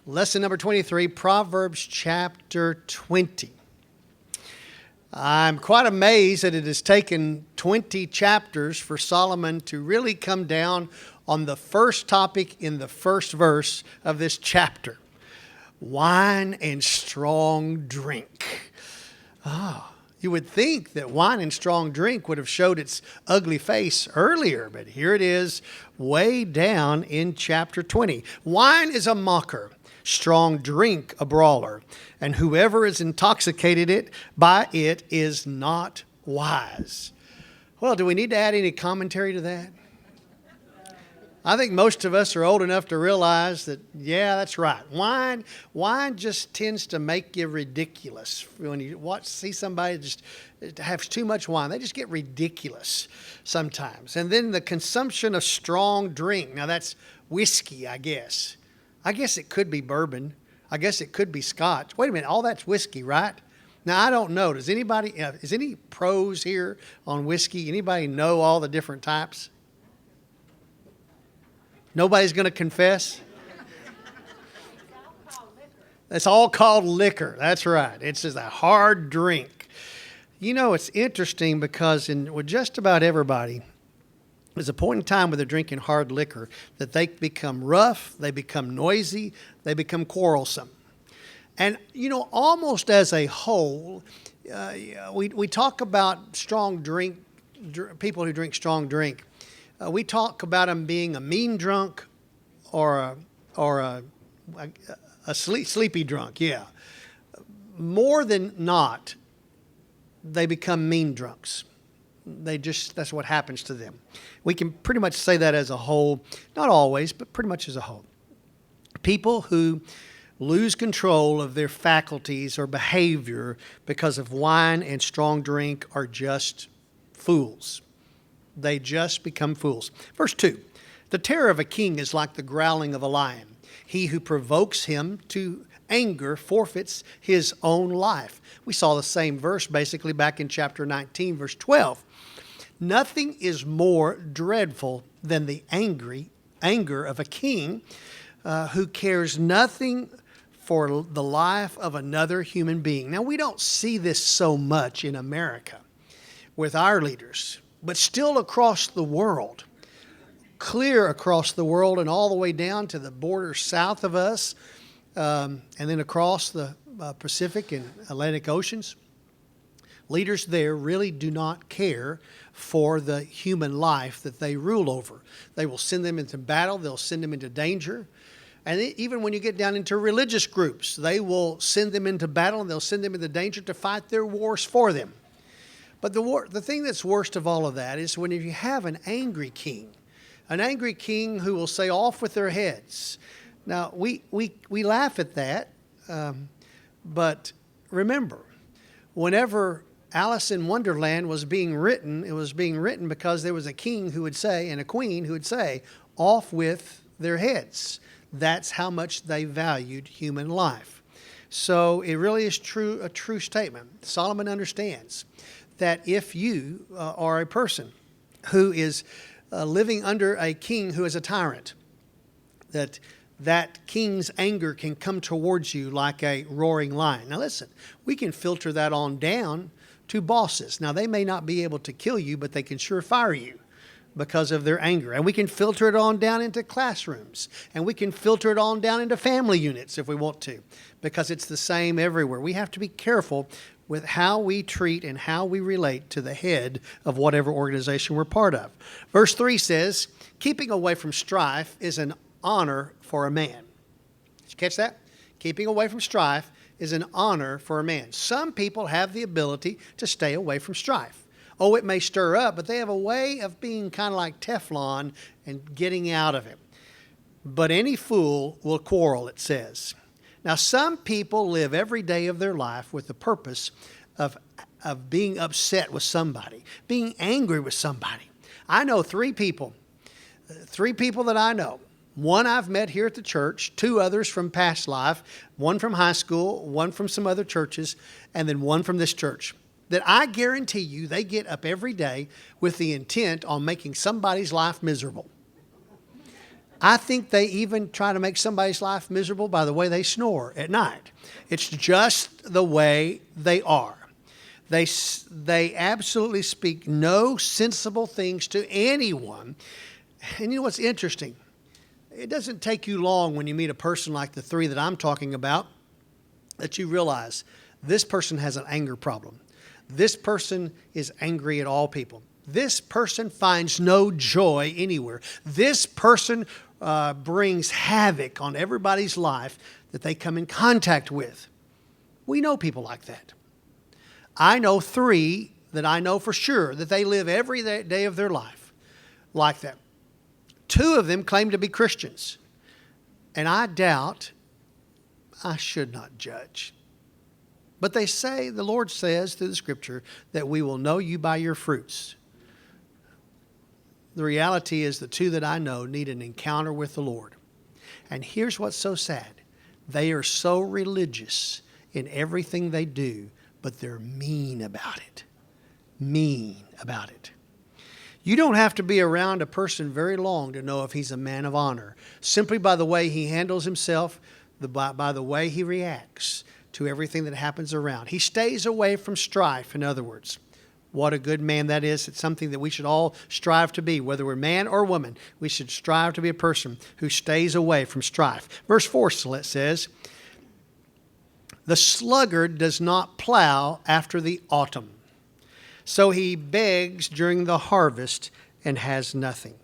Lesson number 23, Proverbs chapter 20. I'm quite amazed that it has taken 20 chapters for Solomon to really come down on the first topic in the first verse of this chapter. Wine and strong drink. You would think that wine and strong drink would have showed its ugly face earlier, but here it is way down in chapter 20. Wine is a mocker, strong drink a brawler, and whoever is intoxicated by it is not wise. Well, do we need to add any commentary to that? I think most of us are old enough to realize that, yeah, that's right. Wine just tends to make you ridiculous. When you see somebody just have too much wine, they just get ridiculous sometimes. And then the consumption of strong drink. Now that's whiskey, I guess. I guess it could be bourbon. I guess it could be scotch. Wait a minute, all that's whiskey, right? Now, I don't know. Is any pros here on whiskey? Anybody know all the different types? Nobody's going to confess? It's all called liquor. That's right. It's just a hard drink. You know, it's interesting because with just about everybody, there's a point in time where they're drinking hard liquor that they become rough, they become noisy, they become quarrelsome. And, you know, almost as a whole, we talk about strong drink, people who drink strong drink. We talk about them being a mean drunk or a sleepy drunk, yeah. More than not, they become mean drunks. That's what happens to them. We can pretty much say that as a whole, not always, but pretty much as a whole. People who lose control of their faculties or behavior because of wine and strong drink are just fools. They just become fools. Verse 2, the terror of a king is like the growling of a lion. He who provokes him to anger forfeits his own life. We saw the same verse basically back in chapter 19, verse 12. Nothing is more dreadful than the anger of a king who cares nothing for the life of another human being. Now, we don't see this so much in America with our leaders, but still across the world, clear across the world and all the way down to the border south of us, and then across the Pacific and Atlantic Oceans. Leaders there really do not care for the human life that they rule over. They will send them into battle. They'll send them into danger. And even when you get down into religious groups, they will send them into battle and they'll send them into danger to fight their wars for them. But the thing that's worst of all of that is when you have an angry king who will say, off with their heads. Now, we laugh at that, but remember, whenever Alice in Wonderland was being written, it was being written because there was a king who would say, and a queen who would say, off with their heads. That's how much they valued human life. So it really is a true statement. Solomon understands that if you are a person who is living under a king who is a tyrant, that king's anger can come towards you like a roaring lion. Now listen, we can filter that on down to bosses. Now they may not be able to kill you, but they can sure fire you because of their anger. And we can filter it on down into classrooms. And we can filter it on down into family units if we want to, because it's the same everywhere. We have to be careful with how we treat and how we relate to the head of whatever organization we're part of. Verse 3 says, keeping away from strife is an honor for a man. Did you catch that? Keeping away from strife is an honor for a man. Some people have the ability to stay away from strife. Oh, it may stir up, but they have a way of being kind of like Teflon and getting out of it. But any fool will quarrel, it says. Now, some people live every day of their life with the purpose of being upset with somebody, being angry with somebody. I know three people that I know. One I've met here at the church, two others from past life, one from high school, one from some other churches, and then one from this church. That I guarantee you they get up every day with the intent on making somebody's life miserable. I think they even try to make somebody's life miserable by the way they snore at night. It's just the way they are. They absolutely speak no sensible things to anyone. And you know what's interesting? It doesn't take you long when you meet a person like the three that I'm talking about that you realize this person has an anger problem. This person is angry at all people. This person finds no joy anywhere. This person brings havoc on everybody's life that they come in contact with. We know people like that. I know three that I know for sure that they live every day of their life like that. Two of them claim to be Christians. And I doubt, I should not judge. But they say, the Lord says through the Scripture, that we will know you by your fruits. The reality is the two that I know need an encounter with the Lord. And here's what's so sad. They are so religious in everything they do, but they're mean about it. Mean about it. You don't have to be around a person very long to know if he's a man of honor, simply by the way he handles himself, by the way he reacts to everything that happens around. He stays away from strife, in other words. What a good man that is. It's something that we should all strive to be, whether we're man or woman. We should strive to be a person who stays away from strife. Verse 4 says, the sluggard does not plow after the autumn, so he begs during the harvest and has nothing.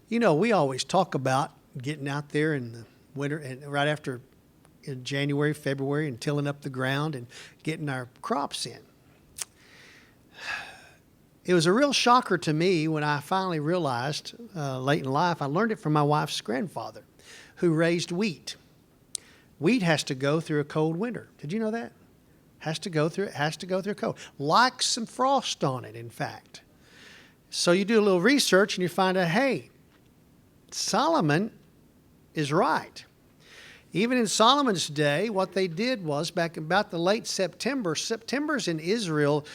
You know, we always talk about getting out there in the winter and right after in January, February, and tilling up the ground and getting our crops in. It was a real shocker to me when I finally realized late in life, I learned it from my wife's grandfather who raised wheat. Wheat has to go through a cold winter. Did you know that? Has to go through cold. Like some frost on it, in fact. So you do a little research and you find out, hey, Solomon is right. Even in Solomon's day, what they did was back about the late September. Septembers in Israel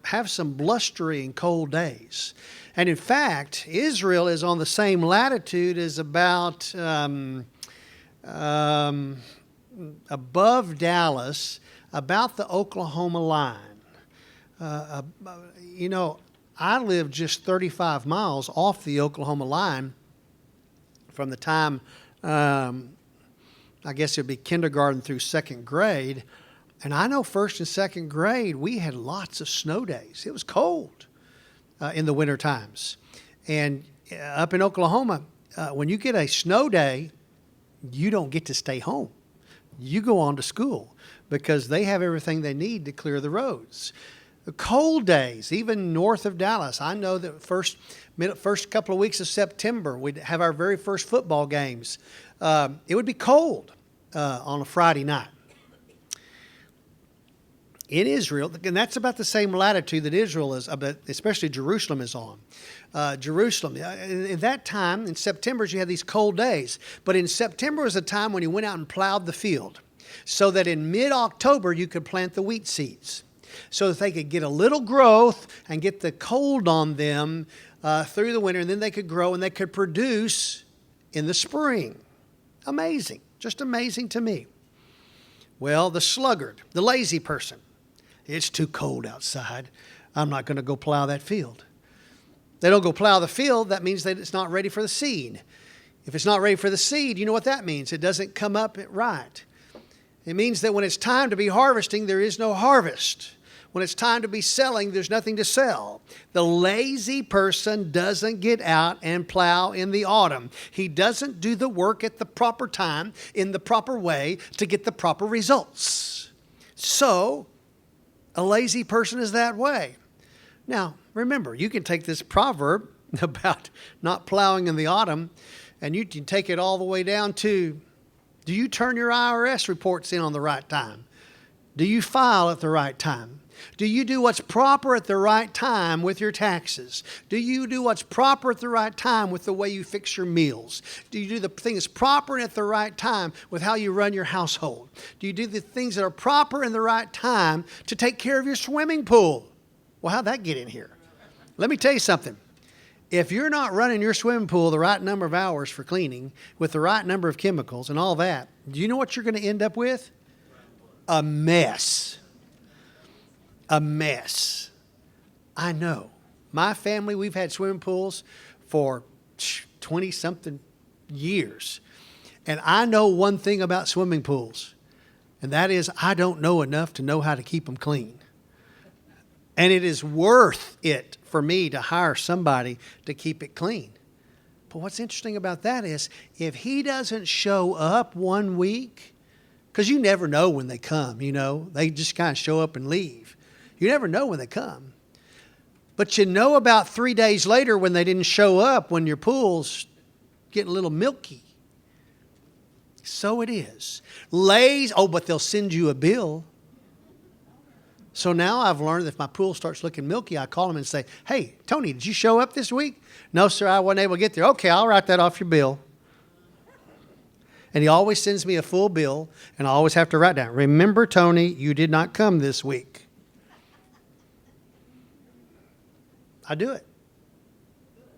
have some blustery and cold days. And in fact, Israel is on the same latitude as about above Dallas, about the Oklahoma line. You know, I live just 35 miles off the Oklahoma line from the time I guess it would be kindergarten through second grade. And I know first and second grade, we had lots of snow days. It was cold in the winter times. And up in Oklahoma, when you get a snow day, you don't get to stay home. You go on to school because they have everything they need to clear the roads. The cold days, even north of Dallas, I know that first couple of weeks of September, we'd have our very first football games. It would be cold on a Friday night. In Israel, and that's about the same latitude that Israel is, especially Jerusalem is on. Jerusalem, at that time, in September, you had these cold days. But in September was a time when you went out and plowed the field so that in mid-October you could plant the wheat seeds so that they could get a little growth and get the cold on them through the winter, and then they could grow and they could produce in the spring. Amazing. Just amazing to me. Well, the sluggard, the lazy person, it's too cold outside. I'm not going to go plow that field. They don't go plow the field, that means that it's not ready for the seed. If it's not ready for the seed, you know what that means. It doesn't come up right. It means that when it's time to be harvesting, there is no harvest. When it's time to be selling, there's nothing to sell. The lazy person doesn't get out and plow in the autumn. He doesn't do the work at the proper time, in the proper way, to get the proper results. So, a lazy person is that way. Now, remember, you can take this proverb about not plowing in the autumn, and you can take it all the way down to, do you turn your IRS reports in on the right time? Do you file at the right time? Do you do what's proper at the right time with your taxes? Do you do what's proper at the right time with the way you fix your meals? Do you do the things proper and at the right time with how you run your household? Do you do the things that are proper in the right time to take care of your swimming pool? Well, how'd that get in here? Let me tell you something. If you're not running your swimming pool the right number of hours for cleaning with the right number of chemicals and all that, do you know what you're going to end up with? A mess. A mess. I know. My family, we've had swimming pools for 20-something years. And I know one thing about swimming pools, and that is I don't know enough to know how to keep them clean. And it is worth it for me to hire somebody to keep it clean. But what's interesting about that is if he doesn't show up one week, because you never know when they come, they just kind of show up and leave. You never know when they come. But you know about 3 days later when they didn't show up, when your pool's getting a little milky. So it is. But they'll send you a bill. So now I've learned that if my pool starts looking milky, I call them and say, hey, Tony, did you show up this week? No, sir, I wasn't able to get there. Okay, I'll write that off your bill. And he always sends me a full bill, and I always have to write down, remember, Tony, you did not come this week. I do it.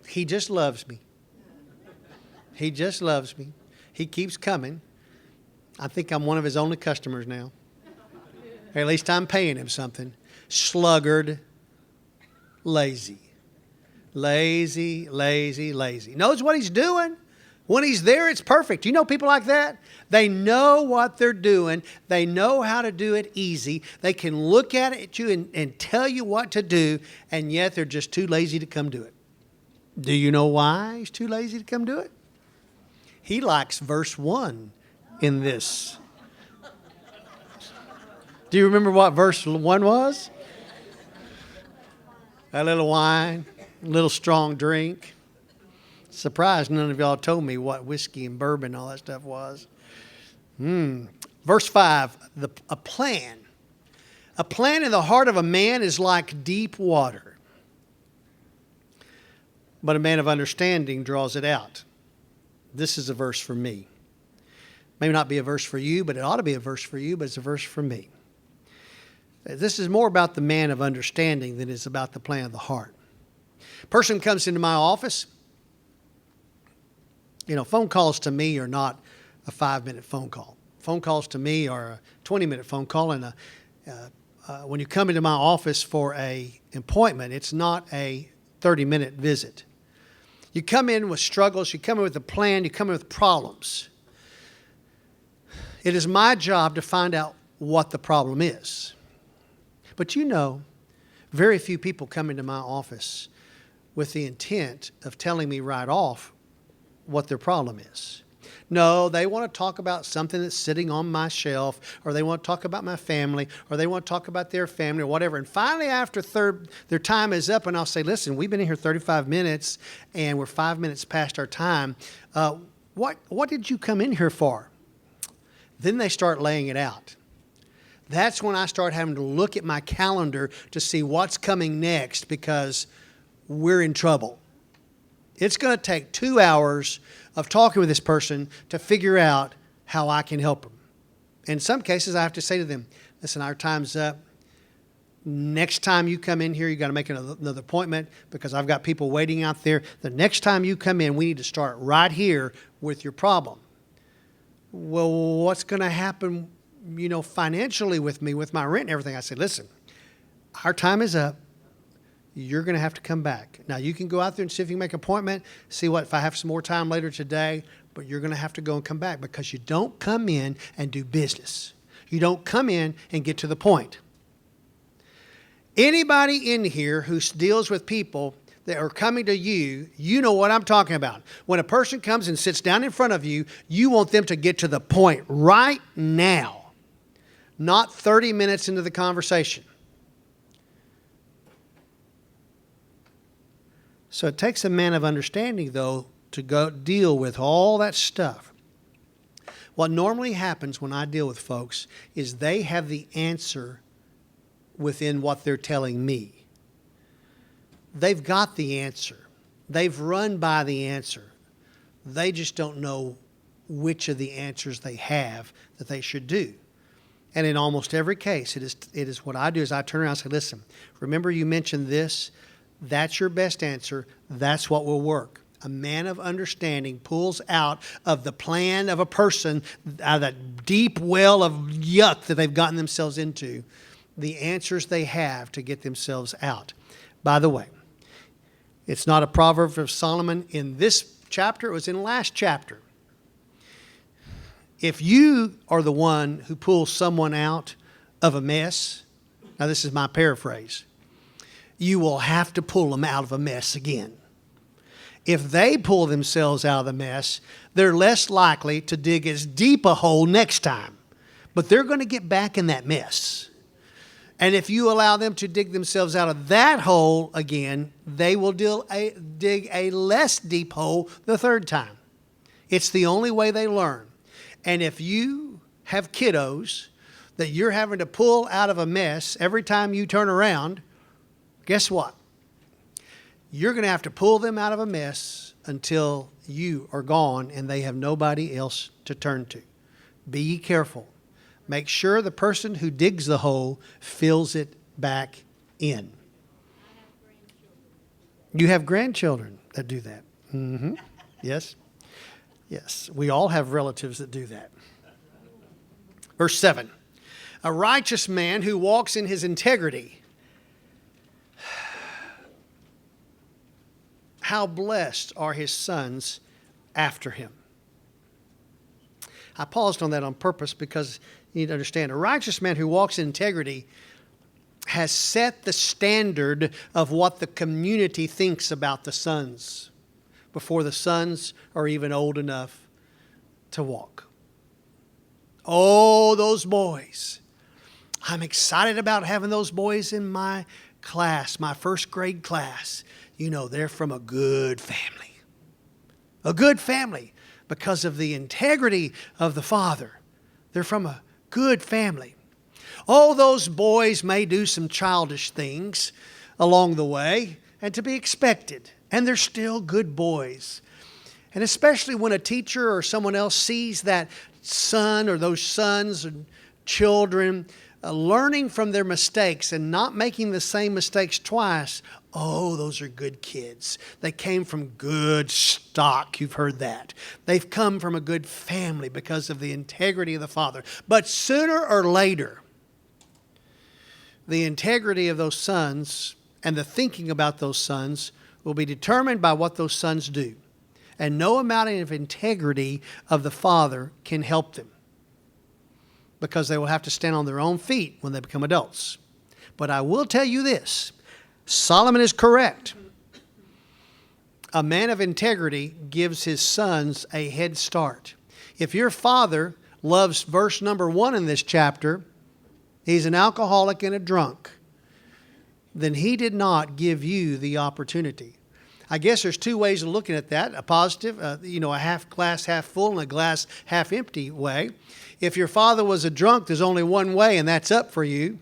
He just loves me. He just loves me. He keeps coming. I think I'm one of his only customers now. Or at least I'm paying him something. Sluggard, lazy. Lazy, lazy, lazy. Knows what he's doing. When he's there, it's perfect. You know people like that? They know what they're doing. They know how to do it easy. They can look at you and tell you what to do, and yet they're just too lazy to come do it. Do you know why he's too lazy to come do it? He likes verse 1 in this. Do you remember what verse 1 was? A little wine, a little strong drink. Surprised none of y'all told me what whiskey and bourbon and all that stuff was. Verse 5, a plan. A plan in the heart of a man is like deep water, but a man of understanding draws it out. This is a verse for me. Maybe not be a verse for you, but it ought to be a verse for you, but it's a verse for me. This is more about the man of understanding than it's about the plan of the heart. Person comes into my office. Phone calls to me are not a 5-minute phone call. Phone calls to me are a 20-minute phone call. And when you come into my office for an appointment, it's not a 30-minute visit. You come in with struggles. You come in with a plan. You come in with problems. It is my job to find out what the problem is. But very few people come into my office with the intent of telling me right off what their problem is. No, they want to talk about something that's sitting on my shelf, or they want to talk about my family, or they want to talk about their family, or whatever. And finally, after their time is up, and I'll say, listen, we've been in here 35 minutes, and we're 5 minutes past our time. What did you come in here for? Then they start laying it out. That's when I start having to look at my calendar to see what's coming next, because we're in trouble. It's going to take 2 hours of talking with this person to figure out how I can help them. In some cases, I have to say to them, listen, our time's up. Next time you come in here, you got to make another appointment because I've got people waiting out there. The next time you come in, we need to start right here with your problem. Well, what's going to happen, financially with me, with my rent and everything? I said, listen, our time is up. You're going to have to come back. Now, you can go out there and see if you can make an appointment, see if I have some more time later today, but you're going to have to go and come back because you don't come in and do business. You don't come in and get to the point. Anybody in here who deals with people that are coming to you, you know what I'm talking about. When a person comes and sits down in front of you, you want them to get to the point right now, not 30 minutes into the conversation. So it takes a man of understanding, though, to go deal with all that stuff. What normally happens when I deal with folks is they have the answer within what they're telling me. They've got the answer. They've run by the answer. They just don't know which of the answers they have that they should do. And in almost every case, it is what I do is I turn around and say, listen, remember you mentioned this? That's your best answer. That's what will work. A man of understanding pulls out of the plan of a person, out of that deep well of yuck that they've gotten themselves into, the answers they have to get themselves out. By the way, it's not a proverb of Solomon in this chapter. It was in the last chapter. If you are the one who pulls someone out of a mess, now this is my paraphrase, you will have to pull them out of a mess again. If they pull themselves out of the mess, they're less likely to dig as deep a hole next time. But they're going to get back in that mess. And if you allow them to dig themselves out of that hole again, they will dig a less deep hole the third time. It's the only way they learn. And if you have kiddos that you're having to pull out of a mess every time you turn around, guess what? You're going to have to pull them out of a mess until you are gone and they have nobody else to turn to. Be careful. Make sure the person who digs the hole fills it back in. You have grandchildren that do that. Mm-hmm. Yes. Yes. We all have relatives that do that. Verse 7. A righteous man who walks in his integrity. How blessed are his sons after him. I paused on that on purpose because you need to understand a righteous man who walks in integrity has set the standard of what the community thinks about the sons before the sons are even old enough to walk. Oh, those boys. I'm excited about having those boys in my class, my first grade class. You know, they're from a good family. A good family because of the integrity of the father. They're from a good family. Oh, those boys may do some childish things along the way and to be expected. And they're still good boys. And especially when a teacher or someone else sees that son or those sons and children learning from their mistakes and not making the same mistakes twice. Oh, those are good kids. They came from good stock. You've heard that. They've come from a good family because of the integrity of the father. But sooner or later, the integrity of those sons and the thinking about those sons will be determined by what those sons do. And no amount of integrity of the father can help them, because they will have to stand on their own feet when they become adults. But I will tell you this, Solomon is correct. A man of integrity gives his sons a head start. If your father loves verse number 1 in this chapter, he's an alcoholic and a drunk, then he did not give you the opportunity. I guess there's two ways of looking at that, a positive, a half glass half full and a glass half empty way. If your father was a drunk, there's only one way, and that's up for you.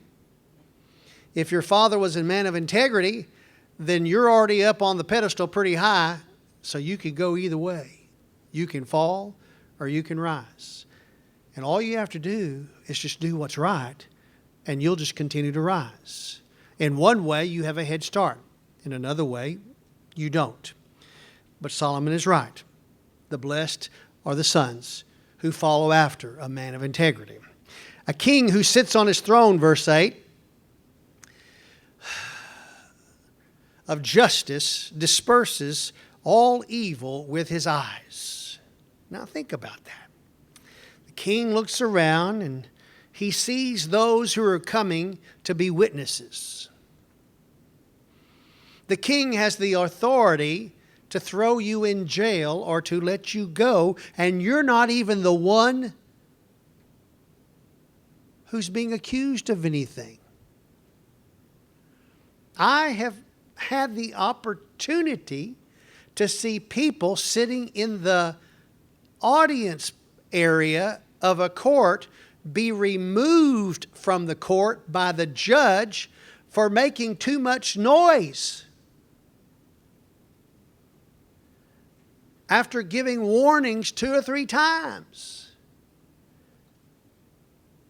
If your father was a man of integrity, then you're already up on the pedestal pretty high, so you can go either way. You can fall or you can rise. And all you have to do is just do what's right, and you'll just continue to rise. In one way, you have a head start. In another way, you don't. But Solomon is right. The blessed are the sons who follow after a man of integrity. A king who sits on his throne, verse 8, of justice disperses all evil with his eyes. Now think about that. The king looks around and he sees those who are coming to be witnesses. The king has the authority to throw you in jail or to let you go, and you're not even the one who's being accused of anything. I have had the opportunity to see people sitting in the audience area of a court be removed from the court by the judge for making too much noise, after giving warnings 2 or 3 times.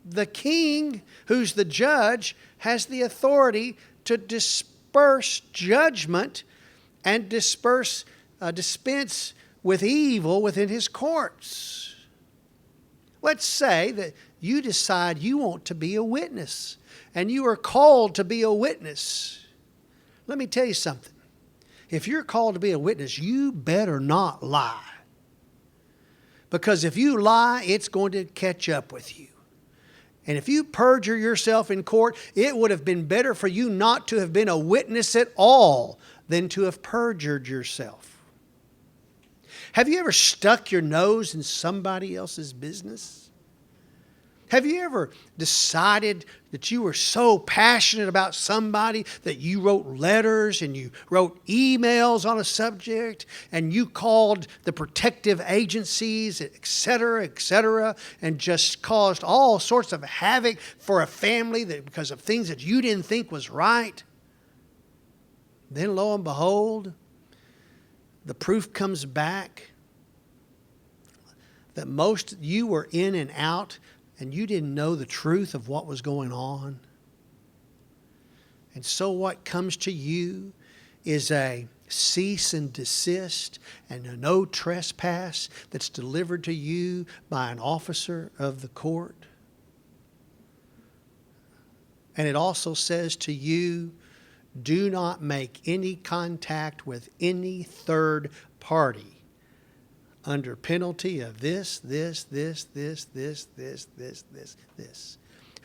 The king, who's the judge, has the authority to disperse judgment and dispense with evil within his courts. Let's say that you decide you want to be a witness and you are called to be a witness. Let me tell you something. If you're called to be a witness, you better not lie. Because if you lie, it's going to catch up with you. And if you perjure yourself in court, it would have been better for you not to have been a witness at all than to have perjured yourself. Have you ever stuck your nose in somebody else's business? Have you ever decided that you were so passionate about somebody that you wrote letters and you wrote emails on a subject and you called the protective agencies, et cetera, and just caused all sorts of havoc for a family because of things that you didn't think was right? Then lo and behold, the proof comes back that most you were in and out and you didn't know the truth of what was going on. And so what comes to you is a cease and desist and a no trespass that's delivered to you by an officer of the court. And it also says to you, do not make any contact with any third party under penalty of this.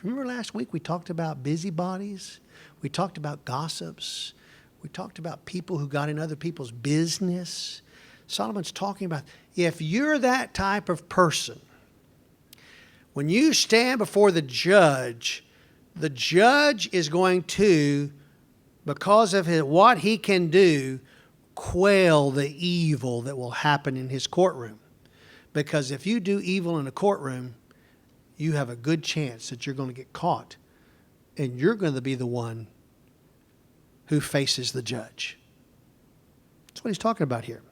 Remember last week we talked about busybodies? We talked about gossips. We talked about people who got in other people's business. Solomon's talking about if you're that type of person, when you stand before the judge is going to, because of what he can do, quell the evil that will happen in his courtroom. Because if you do evil in a courtroom, you have a good chance that you're going to get caught and you're going to be the one who faces the judge. That's what he's talking about here.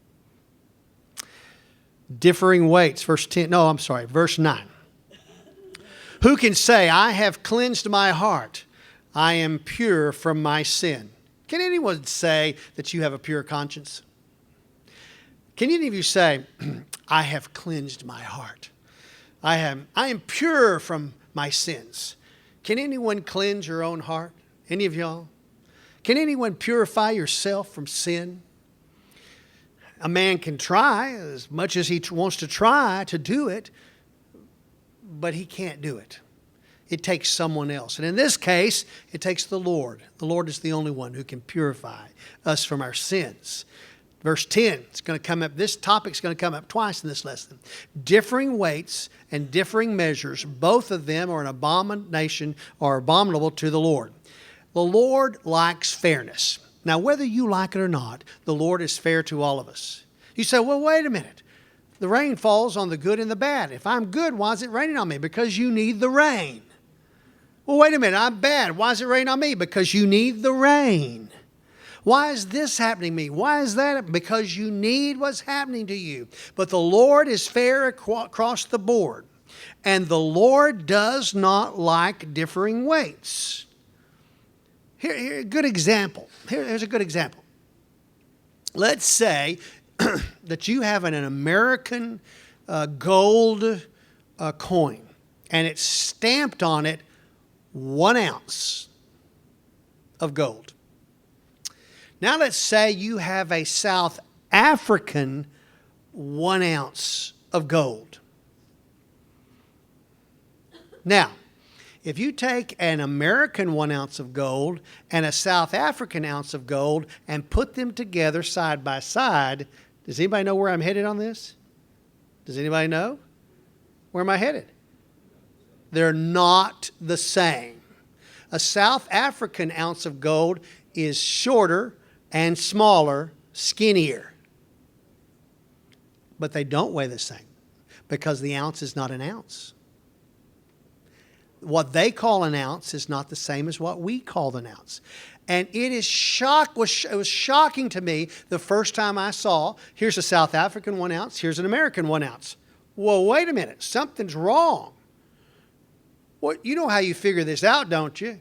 Differing weights, verse 9. Who can say, I have cleansed my heart, I am pure from my sin? Can anyone say that you have a pure conscience? Can any of you say, I have cleansed my heart? I am pure from my sins. Can anyone cleanse your own heart? Any of y'all? Can anyone purify yourself from sin? A man can try as much as he wants to try to do it, but he can't do it. It takes someone else. And in this case, it takes the Lord. The Lord is the only one who can purify us from our sins. Verse 10, it's going to come up. This topic's going to come up twice in this lesson. Differing weights and differing measures, both of them are an abomination or abominable to the Lord. The Lord likes fairness. Now, whether you like it or not, the Lord is fair to all of us. You say, well, wait a minute. The rain falls on the good and the bad. If I'm good, why is it raining on me? Because you need the rain. Well, wait a minute, I'm bad. Why is it raining on me? Because you need the rain. Why is this happening to me? Why is that? Because you need what's happening to you. But the Lord is fair across the board. And the Lord does not like differing weights. Here a good example. Here's a good example. Let's say that you have an American gold coin. And it's stamped on it 1 ounce of gold. Now let's say you have a South African 1 ounce of gold. Now, if you take an American 1 ounce of gold and a South African ounce of gold and put them together side by side, does anybody know where I'm headed on this? Does anybody know? Where am I headed? They're not the same. A South African ounce of gold is shorter and smaller, skinnier. But they don't weigh the same because the ounce is not an ounce. What they call an ounce is not the same as what we call an ounce. And it was shocking to me the first time I saw, here's a South African 1 ounce, here's an American 1 ounce. Well, wait a minute, something's wrong. Well, you know how you figure this out, don't you?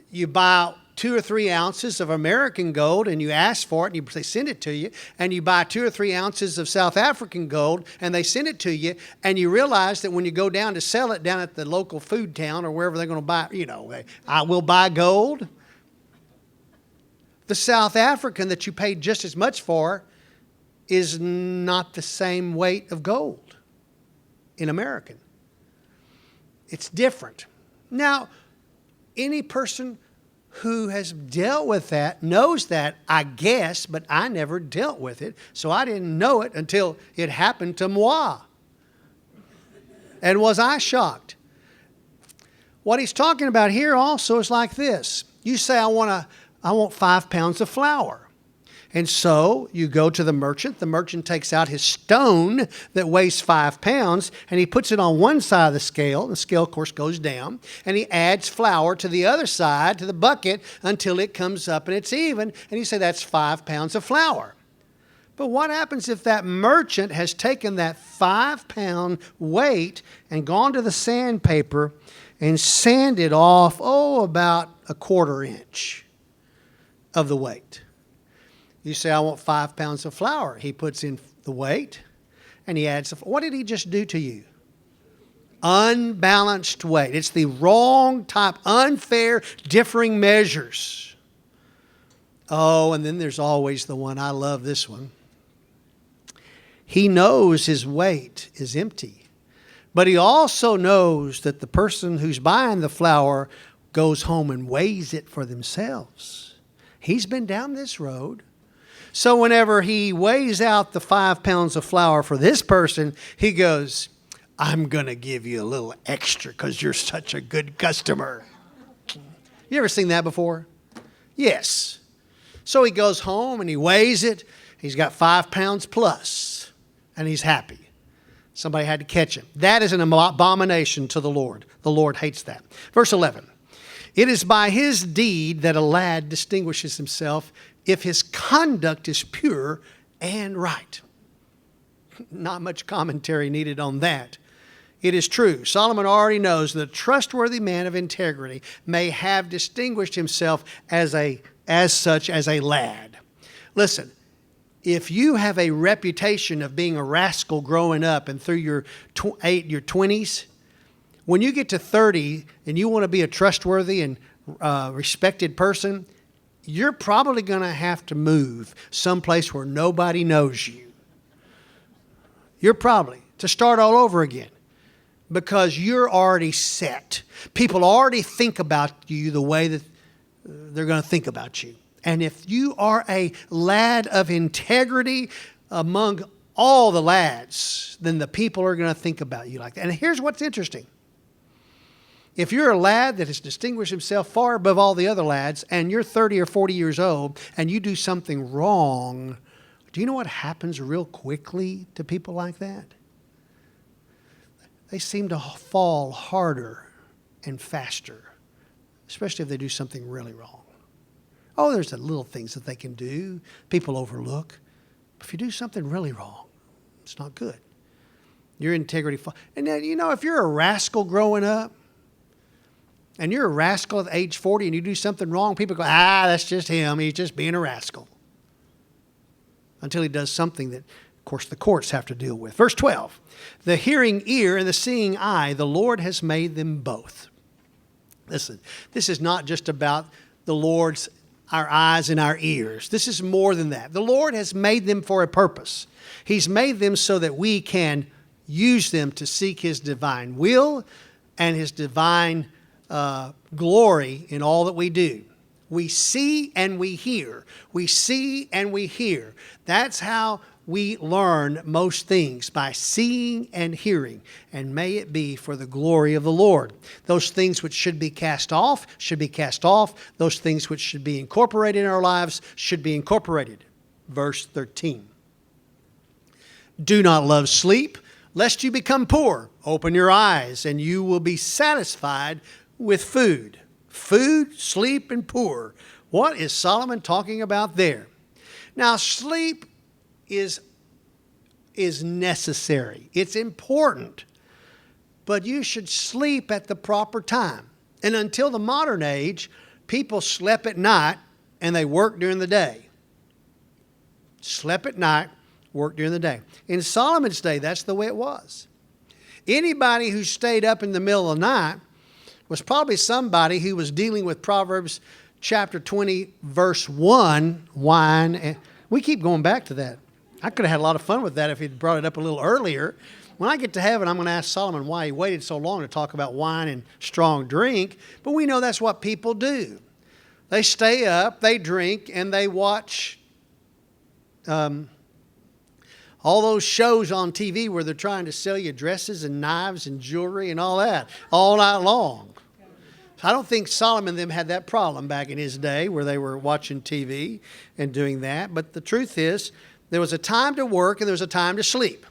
You buy 2 or 3 ounces of American gold and you ask for it and they send it to you, and you buy 2 or 3 ounces of South African gold and they send it to you, and you realize that when you go down to sell it down at the local food town or wherever they're going to buy, I will buy gold. The South African that you paid just as much for is not the same weight of gold in American. It's different. Now, any person who has dealt with that knows that, I guess, but I never dealt with it, so I didn't know it until it happened to moi. And was I shocked? What he's talking about here also is like this. You say, I want 5 pounds of flour. And so you go to the merchant. The merchant takes out his stone that weighs 5 pounds, and he puts it on one side of the scale. The scale, of course, goes down. And he adds flour to the other side, to the bucket, until it comes up and it's even. And you say, that's 5 pounds of flour. But what happens if that merchant has taken that 5-pound weight and gone to the sandpaper and sanded off, about a 1/4 inch of the weight? You say, I want 5 pounds of flour. He puts in the weight and he adds. What did he just do to you? Unbalanced weight. It's the wrong type, unfair, differing measures. Oh, and then there's always the one. I love this one. He knows his weight is empty, but he also knows that the person who's buying the flour goes home and weighs it for themselves. He's been down this road. So whenever he weighs out the 5 pounds of flour for this person, he goes, I'm going to give you a little extra because you're such a good customer. You ever seen that before? Yes. So he goes home and he weighs it. He's got 5 pounds plus, and he's happy. Somebody had to catch him. That is an abomination to the Lord. The Lord hates that. Verse 11. It is by his deed that a lad distinguishes himself if his conduct is pure and right. Not much commentary needed on that. It is true. Solomon already knows that a trustworthy man of integrity may have distinguished himself as such as a lad. Listen, if you have a reputation of being a rascal growing up and through your 20s, when you get to 30 and you want to be a trustworthy and respected person, you're probably going to have to move someplace where nobody knows you. You're probably to start all over again because you're already set. People already think about you the way that they're going to think about you. And if you are a lad of integrity among all the lads, then the people are going to think about you like that. And here's what's interesting. If you're a lad that has distinguished himself far above all the other lads and you're 30 or 40 years old and you do something wrong, do you know what happens real quickly to people like that? They seem to fall harder and faster, especially if they do something really wrong. Oh, there's the little things that they can do, people overlook. But if you do something really wrong, it's not good. Your integrity. And then, if you're a rascal growing up, and you're a rascal at age 40 and you do something wrong, people go, that's just him. He's just being a rascal. Until he does something that, of course, the courts have to deal with. Verse 12, the hearing ear and the seeing eye, the Lord has made them both. Listen, this is not just about the Lord's, our eyes and our ears. This is more than that. The Lord has made them for a purpose. He's made them so that we can use them to seek his divine will and his divine glory in all that we do. We see and we hear. We see and we hear. That's how we learn most things, by seeing and hearing. And may it be for the glory of the Lord. Those things which should be cast off should be cast off. Those things which should be incorporated in our lives should be incorporated. Verse 13. Do not love sleep, lest you become poor. Open your eyes, and you will be satisfied with food. Food, sleep, and poor. What is Solomon talking about there? Now, sleep is necessary. It's important. But you should sleep at the proper time. And until the modern age, people slept at night and they worked during the day. Slept at night, worked during the day. In Solomon's day, that's the way it was. Anybody who stayed up in the middle of the night was probably somebody who was dealing with Proverbs chapter 20, verse 1, wine. And we keep going back to that. I could have had a lot of fun with that if he'd brought it up a little earlier. When I get to heaven, I'm going to ask Solomon why he waited so long to talk about wine and strong drink. But we know that's what people do. They stay up, they drink, and they watch all those shows on TV where they're trying to sell you dresses and knives and jewelry and all that all night long. I don't think Solomon and them had that problem back in his day where they were watching TV and doing that. But the truth is, there was a time to work and there was a time to sleep.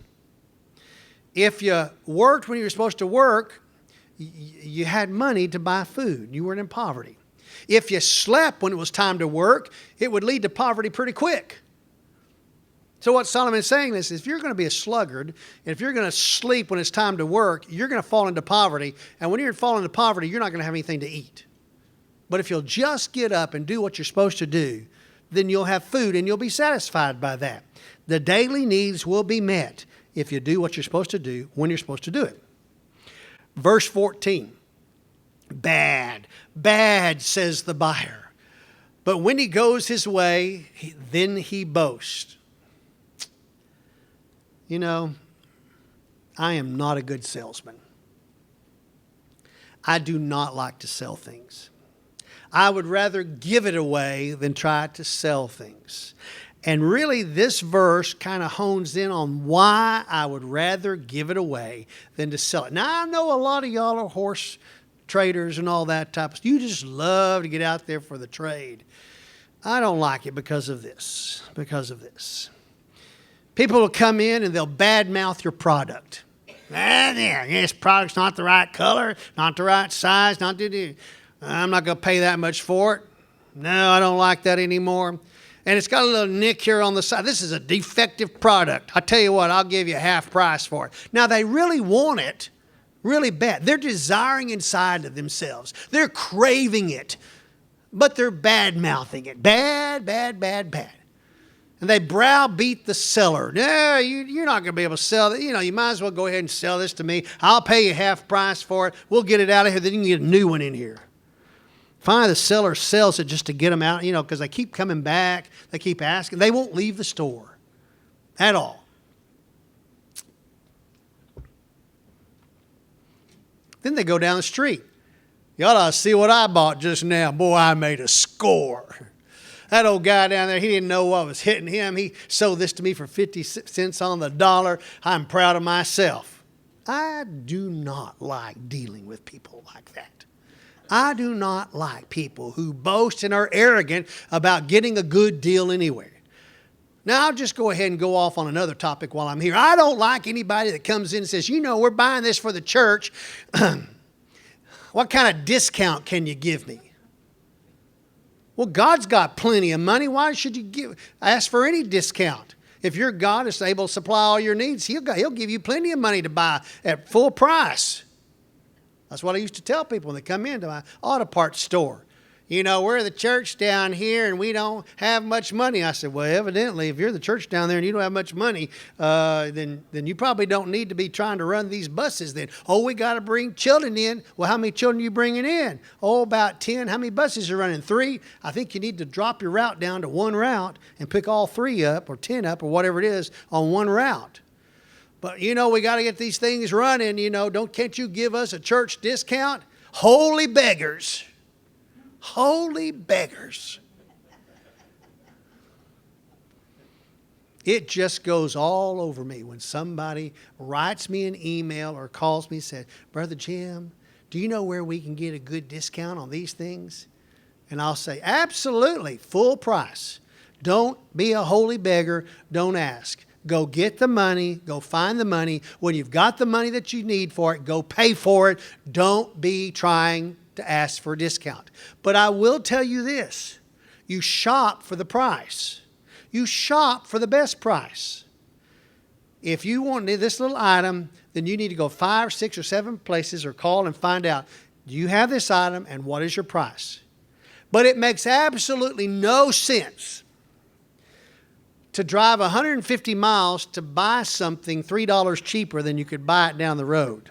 If you worked when you were supposed to work, you had money to buy food. You weren't in poverty. If you slept when it was time to work, it would lead to poverty pretty quick. So what Solomon is saying is, if you're going to be a sluggard, and if you're going to sleep when it's time to work, you're going to fall into poverty. And when you're falling into poverty, you're not going to have anything to eat. But if you'll just get up and do what you're supposed to do, then you'll have food and you'll be satisfied by that. The daily needs will be met if you do what you're supposed to do when you're supposed to do it. Verse 14. Bad, says the buyer. But when he goes his way, then he boasts. You know, I am not a good salesman. I do not like to sell things. I would rather give it away than try to sell things. And really, this verse kind of hones in on why I would rather give it away than to sell it. Now, I know a lot of y'all are horse traders and all that type of stuff. You just love to get out there for the trade. I don't like it because of this. People will come in and they'll badmouth your product. This product's not the right color, not the right size, I'm not going to pay that much for it. No, I don't like that anymore. And it's got a little nick here on the side. This is a defective product. I tell you what, I'll give you half price for it. Now, they really want it really bad. They're desiring inside of themselves. They're craving it, but they're bad-mouthing it. Bad. And they browbeat the seller. No, you're not going to be able to sell it. You might as well go ahead and sell this to me. I'll pay you half price for it. We'll get it out of here. Then you can get a new one in here. Finally, the seller sells it just to get them out, because they keep coming back. They keep asking. They won't leave the store at all. Then they go down the street. You ought to see what I bought just now. Boy, I made a score. That old guy down there, he didn't know what was hitting him. He sold this to me for 50 cents on the dollar. I'm proud of myself. I do not like dealing with people like that. I do not like people who boast and are arrogant about getting a good deal anywhere. Now, I'll just go ahead and go off on another topic while I'm here. I don't like anybody that comes in and says, we're buying this for the church. What kind of discount can you give me? Well, God's got plenty of money. Why should you ask for any discount? If your God is able to supply all your needs, He'll give you plenty of money to buy at full price. That's what I used to tell people when they come into my auto parts store. We're the church down here and we don't have much money. I said, well, evidently, if you're the church down there and you don't have much money, then you probably don't need to be trying to run these buses then. Oh, we got to bring children in. Well, how many children are you bringing in? Oh, about 10. How many buses are running? 3. I think you need to drop your route down to one route and pick all 3 up or 10 up or whatever it is on one route. But, we got to get these things running, can't you give us a church discount? Holy beggars. Holy beggars. It just goes all over me when somebody writes me an email or calls me and says, Brother Jim, do you know where we can get a good discount on these things? And I'll say, absolutely, full price. Don't be a holy beggar. Don't ask. Go get the money. Go find the money. When you've got the money that you need for it, go pay for it. Don't be trying to ask for a discount. But I will tell you this. You shop for the price. You shop for the best price. If you want this little item, then you need to go 5, 6, or 7 places or call and find out, do you have this item and what is your price? But it makes absolutely no sense to drive 150 miles to buy something $3 cheaper than you could buy it down the road.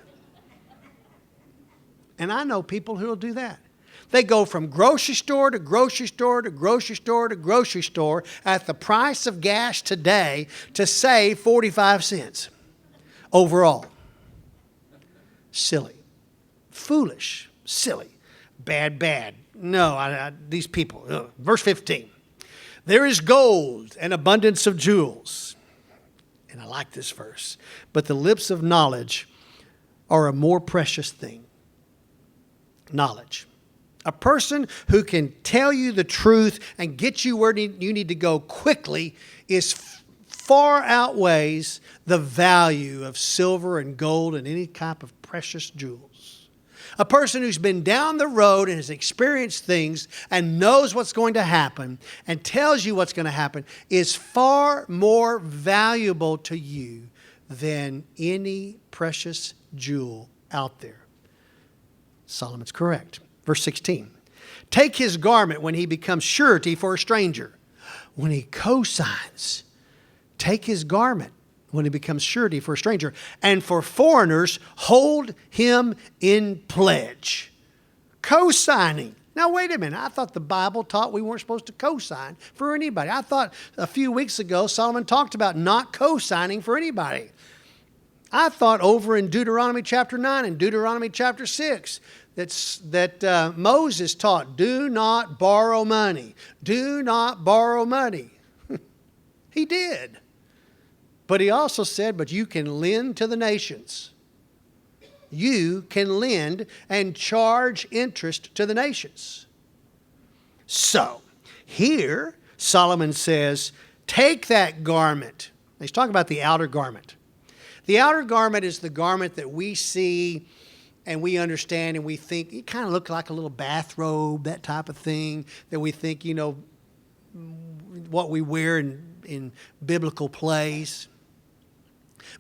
And I know people who will do that. They go from grocery store to grocery store to grocery store to grocery store at the price of gas today to save 45 cents overall. Silly. Foolish. Silly. Bad. No, these people. Verse 15. There is gold and abundance of jewels. And I like this verse. But the lips of knowledge are a more precious thing. Knowledge. A person who can tell you the truth and get you where you need to go quickly is far outweighs the value of silver and gold and any type of precious jewels. A person who's been down the road and has experienced things and knows what's going to happen and tells you what's going to happen is far more valuable to you than any precious jewel out there. Solomon's correct. Verse 16. Take his garment when he becomes surety for a stranger. When he cosigns, take his garment when he becomes surety for a stranger. And for foreigners, hold him in pledge. Co-signing. Now, wait a minute. I thought the Bible taught we weren't supposed to co-sign for anybody. I thought a few weeks ago Solomon talked about not co-signing for anybody. I thought over in Deuteronomy chapter 9 and Deuteronomy chapter 6 that Moses taught, do not borrow money. Do not borrow money. He did. But he also said, but you can lend to the nations. You can lend and charge interest to the nations. So, here Solomon says, take that garment. He's talking about the outer garment. The outer garment is the garment that we see and we understand and we think, it kind of looked like a little bathrobe, that type of thing, that we think, what we wear in biblical plays.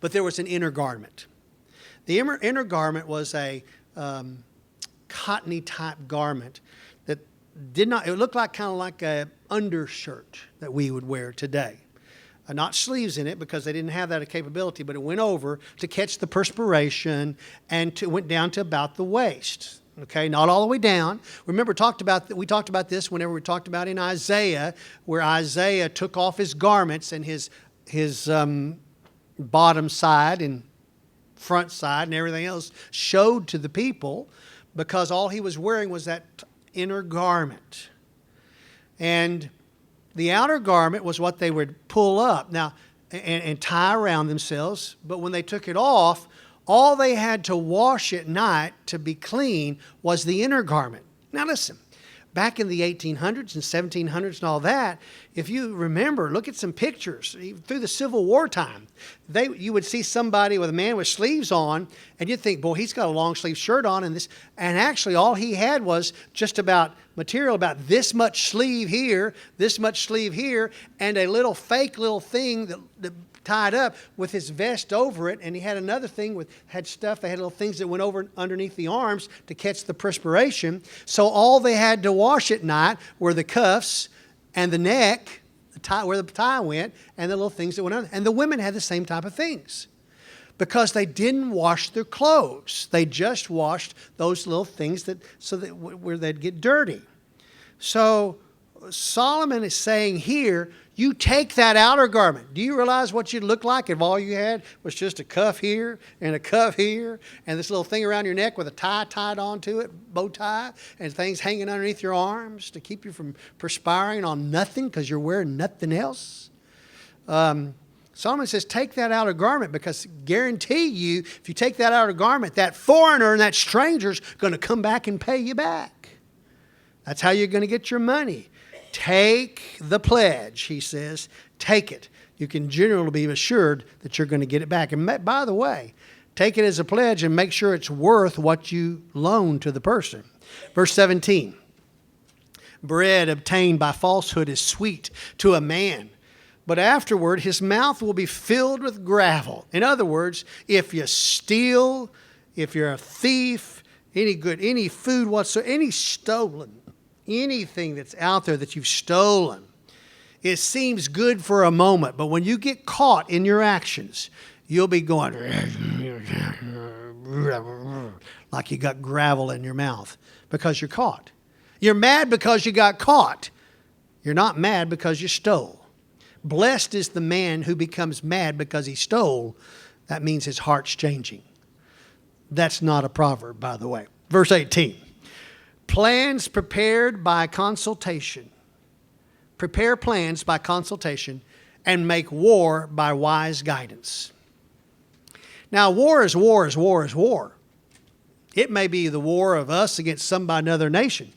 But there was an inner garment. The inner garment was a cottony type garment that it looked like kind of like an undershirt that we would wear today. Not sleeves in it because they didn't have that capability, but it went over to catch the perspiration and went down to about the waist. Okay, not all the way down. Remember, we talked about this whenever we talked about in Isaiah, where Isaiah took off his garments and his bottom side and front side and everything else showed to the people because all he was wearing was that inner garment. And the outer garment was what they would pull up now and tie around themselves. But when they took it off, all they had to wash at night to be clean was the inner garment. Now listen, back in the 1800s and 1700s and all that, if you remember, look at some pictures through the Civil War time. You would see somebody with a man with sleeves on, and you'd think, boy, he's got a long sleeve shirt on, and actually all he had was just about material about this much sleeve here, and a little fake little thing that tied up with his vest over it, and he had another thing had stuff. They had little things that went over underneath the arms to catch the perspiration. So all they had to wash at night were the cuffs and the neck, the tie, where the tie went, and the little things that went under. And the women had the same type of things because they didn't wash their clothes. They just washed those little things where they'd get dirty. So Solomon is saying here, you take that outer garment. Do you realize what you'd look like if all you had was just a cuff here and a cuff here and this little thing around your neck with a tie tied onto it, bow tie, and things hanging underneath your arms to keep you from perspiring on nothing because you're wearing nothing else? Solomon says, take that outer garment because guarantee you, if you take that outer garment, that foreigner and that stranger's going to come back and pay you back. That's how you're going to get your money. Take the pledge, he says. Take it. You can generally be assured that you're going to get it back. And by the way, take it as a pledge and make sure it's worth what you loan to the person. Verse 17. Bread obtained by falsehood is sweet to a man, but afterward his mouth will be filled with gravel. In other words, if you steal, if you're a thief, any food whatsoever, any stolen, anything that's out there that you've stolen, it seems good for a moment, but when you get caught in your actions, you'll be going like you got gravel in your mouth because you're caught. You're mad because you got caught. You're not mad because you stole. Blessed is the man who becomes mad because he stole. That means his heart's changing. That's not a proverb, by the way. Verse 18. Plans prepared by consultation. Prepare plans by consultation and make war by wise guidance. Now, war is war is war is war. It may be the war of us against another nation.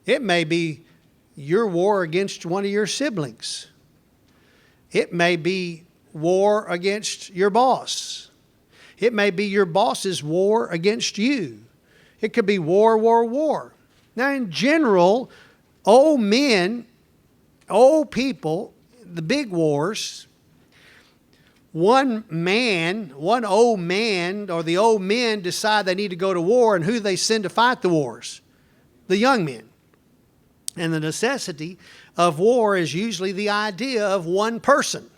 It may be your war against one of your siblings. It may be war against your boss. It may be your boss's war against you. It could be war, war, war. Now, in general, old men, old people, the big wars, one old man, or the old men decide they need to go to war, and who they send to fight the wars? The young men. And the necessity of war is usually the idea of one person.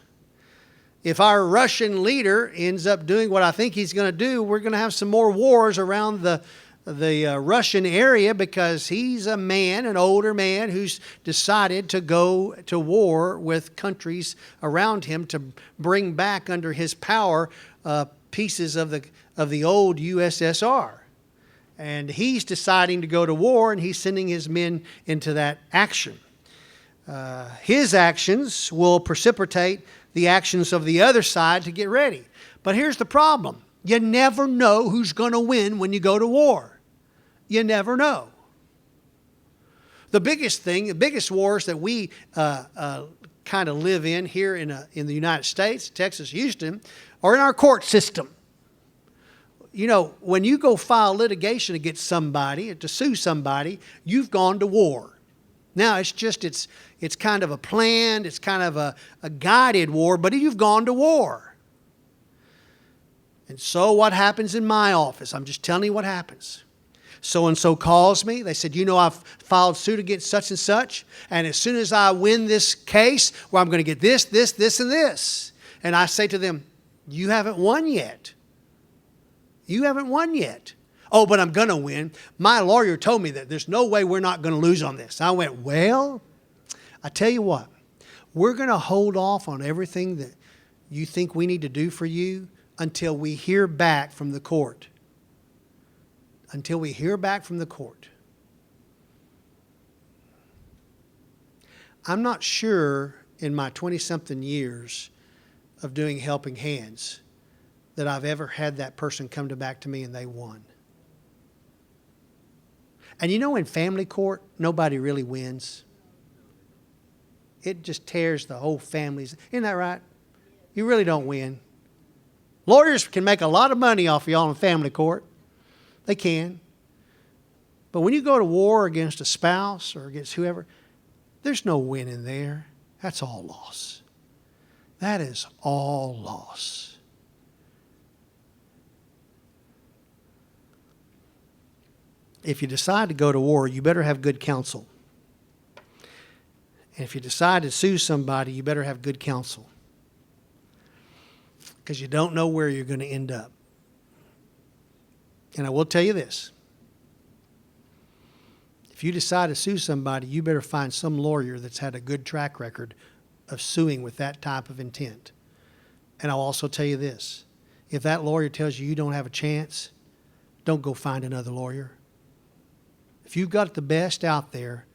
If our Russian leader ends up doing what I think he's going to do, we're going to have some more wars around the Russian area because he's a man, an older man, who's decided to go to war with countries around him to bring back under his power pieces of the old USSR. And he's deciding to go to war, and he's sending his men into that action. His actions will precipitate the actions of the other side to get ready. But here's the problem. You never know who's going to win when you go to war. You never know. The biggest wars that we kind of live in here in the United States, Texas, Houston, are in our court system. You know, when you go file litigation against somebody, to sue somebody, you've gone to war. Now, it's kind of a planned, it's kind of a guided war, but you've gone to war. And so what happens in my office? I'm just telling you what happens. So-and-so calls me. They said, I've filed suit against such and such. And as soon as I win this case, well, I'm going to get this, this, this, and this. And I say to them, you haven't won yet. You haven't won yet. Oh, but I'm going to win. My lawyer told me that there's no way we're not going to lose on this. I went, well, I tell you what, we're going to hold off on everything that you think we need to do for you until we hear back from the court. Until we hear back from the court. I'm not sure in my 20-something years of doing helping hands that I've ever had that person come back to me and they won. And in family court, nobody really wins. It just tears the whole families. Isn't that right? You really don't win. Lawyers can make a lot of money off of y'all in family court. They can. But when you go to war against a spouse or against whoever, there's no win in there. That's all loss. That is all loss. If you decide to go to war, you better have good counsel. And if you decide to sue somebody, you better have good counsel. Because you don't know where you're going to end up. And I will tell you this. If you decide to sue somebody, you better find some lawyer that's had a good track record of suing with that type of intent. And I'll also tell you this. If that lawyer tells you don't have a chance, don't go find another lawyer. If you've got the best out there,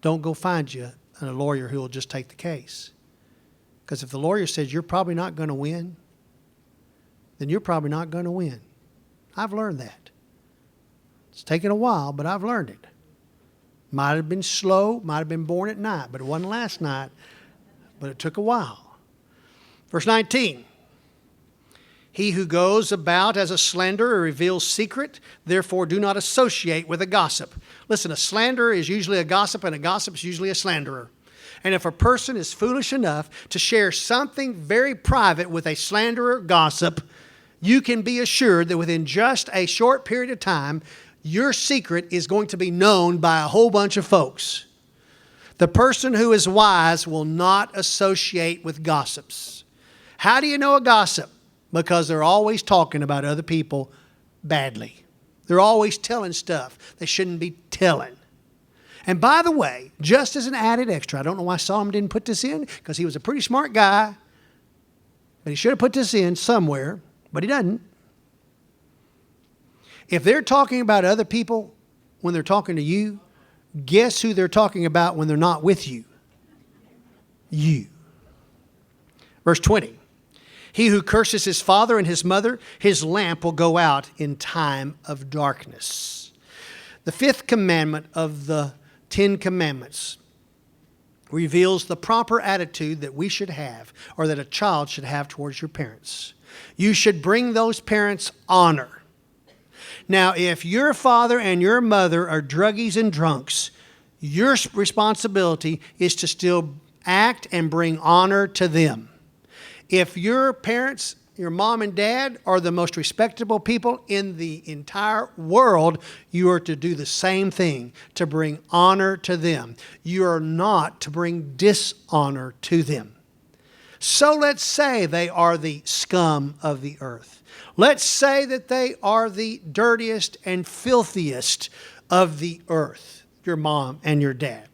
don't go find you a lawyer who will just take the case. Because if the lawyer says you're probably not going to win, then you're probably not going to win. I've learned that. It's taken a while, but I've learned it. Might have been slow, might have been born at night, but it wasn't last night, but it took a while. Verse 19. He who goes about as a slanderer reveals secret, therefore do not associate with a gossip. Listen, a slanderer is usually a gossip, and a gossip is usually a slanderer. And if a person is foolish enough to share something very private with a slanderer, gossip, you can be assured that within just a short period of time, your secret is going to be known by a whole bunch of folks. The person who is wise will not associate with gossips. How do you know a gossip? Because they're always talking about other people badly. They're always telling stuff they shouldn't be telling. And by the way, just as an added extra, I don't know why Solomon didn't put this in, because he was a pretty smart guy. But he should have put this in somewhere, but he doesn't. If they're talking about other people when they're talking to you, guess who they're talking about when they're not with you? You. Verse 20. He who curses his father and his mother, his lamp will go out in time of darkness. The fifth commandment of the 10 Commandments reveals the proper attitude that we should have, or that a child should have towards your parents. You should bring those parents honor. Now, if your father and your mother are druggies and drunks, your responsibility is to still act and bring honor to them. If your parents, your mom and dad, are the most respectable people in the entire world, you are to do the same thing, to bring honor to them. You are not to bring dishonor to them. So let's say they are the scum of the earth. Let's say that they are the dirtiest and filthiest of the earth, your mom and your dad.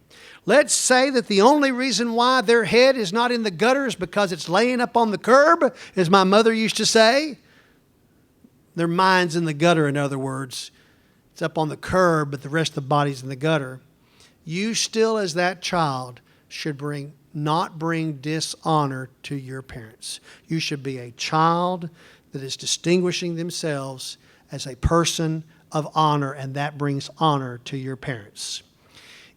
Let's say that the only reason why their head is not in the gutter is because it's laying up on the curb, as my mother used to say. Their mind's in the gutter, in other words. It's up on the curb, but the rest of the body's in the gutter. You still, as that child, should not bring dishonor to your parents. You should be a child that is distinguishing themselves as a person of honor, and that brings honor to your parents.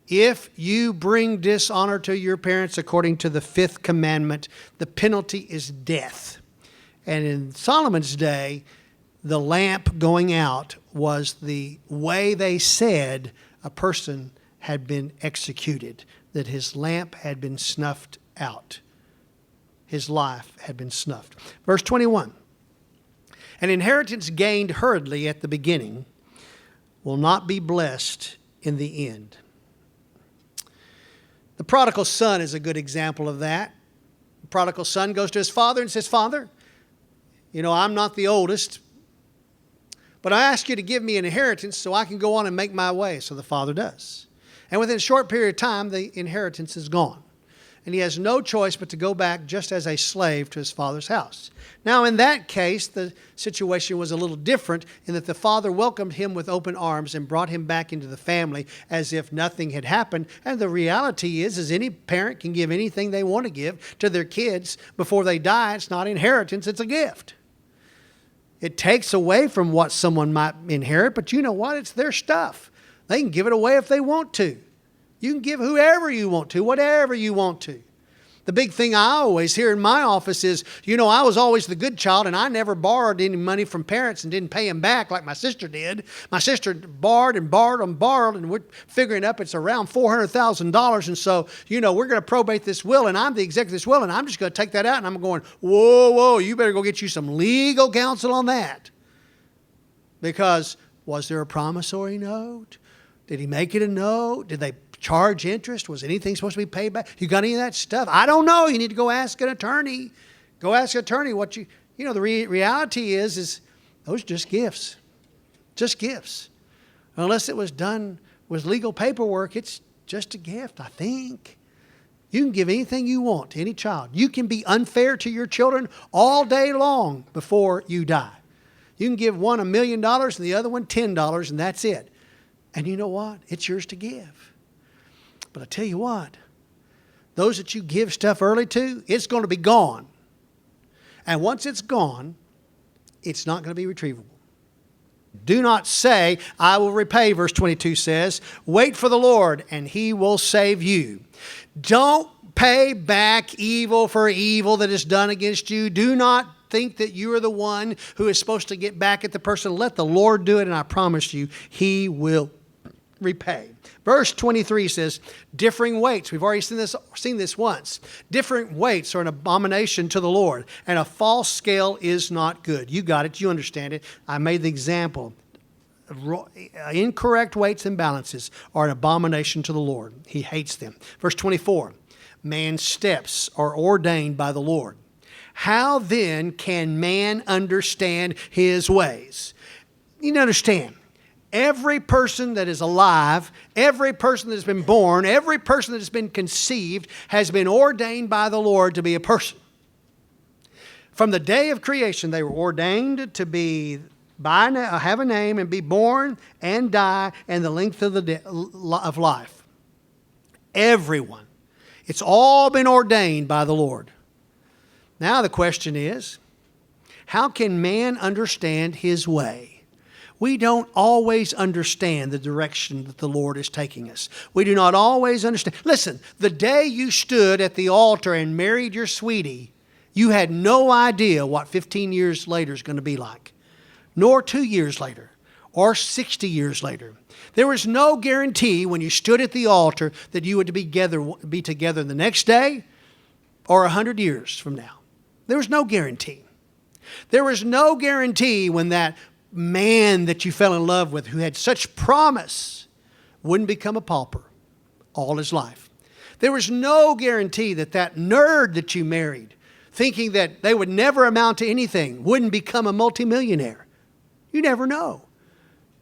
If you bring dishonor to your parents according to the fifth commandment, the penalty is death. And in Solomon's day, the lamp going out was the way they said a person had been executed, that his lamp had been snuffed out. His life had been snuffed. Verse 21, an inheritance gained hurriedly at the beginning will not be blessed in the end. The prodigal son is a good example of that. The prodigal son goes to his father and says, Father, I'm not the oldest, but I ask you to give me an inheritance so I can go on and make my way. So the father does. And within a short period of time, the inheritance is gone. And he has no choice but to go back just as a slave to his father's house. Now, in that case, the situation was a little different in that the father welcomed him with open arms and brought him back into the family as if nothing had happened. And the reality is any parent can give anything they want to give to their kids before they die. It's not inheritance, it's a gift. It takes away from what someone might inherit, but you know what? It's their stuff. They can give it away if they want to. You can give whoever you want to, whatever you want to. The big thing I always hear in my office is, I was always the good child and I never borrowed any money from parents and didn't pay them back like my sister did. My sister borrowed and we're figuring up it's around $400,000. And so, we're going to probate this will and I'm the executive of this will and I'm just going to take that out and I'm going, whoa, you better go get you some legal counsel on that. Because was there a promissory note? Did he make it a note? Did they charge interest? Was anything supposed to be paid back? You got any of that stuff? I don't know. You need to go ask an attorney. Go ask an attorney what the reality is those are just gifts. Just gifts. Unless it was done with legal paperwork, it's just a gift, I think. You can give anything you want to any child. You can be unfair to your children all day long before you die. You can give one $1 million and the other one $10 and that's it. And you know what? It's yours to give. But I tell you what, those that you give stuff early to, it's going to be gone. And once it's gone, it's not going to be retrievable. Do not say, I will repay, verse 22 says. Wait for the Lord, and he will save you. Don't pay back evil for evil that is done against you. Do not think that you are the one who is supposed to get back at the person. Let the Lord do it, and I promise you, he will repay. Verse 23 says, differing weights. We've already seen this once. Different weights are an abomination to the Lord, and a false scale is not good. You got it. You understand it. I made the example. incorrect weights and balances are an abomination to the Lord. He hates them. Verse 24, man's steps are ordained by the Lord. How then can man understand his ways? You need to understand, every person that is alive, every person that has been born, every person that has been conceived has been ordained by the Lord to be a person. From the day of creation, they were ordained to be have a name and be born and die and the length of life. Everyone. It's all been ordained by the Lord. Now the question is, how can man understand his way? We don't always understand the direction that the Lord is taking us. We do not always understand. Listen, the day you stood at the altar and married your sweetie, you had no idea what 15 years later is going to be like, nor 2 years later, or 60 years later. There was no guarantee when you stood at the altar that you would be together the next day or 100 years from now. There was no guarantee. There was no guarantee when that man that you fell in love with who had such promise wouldn't become a pauper all his life. There was no guarantee that that nerd that you married, thinking that they would never amount to anything, wouldn't become a multimillionaire. You never know.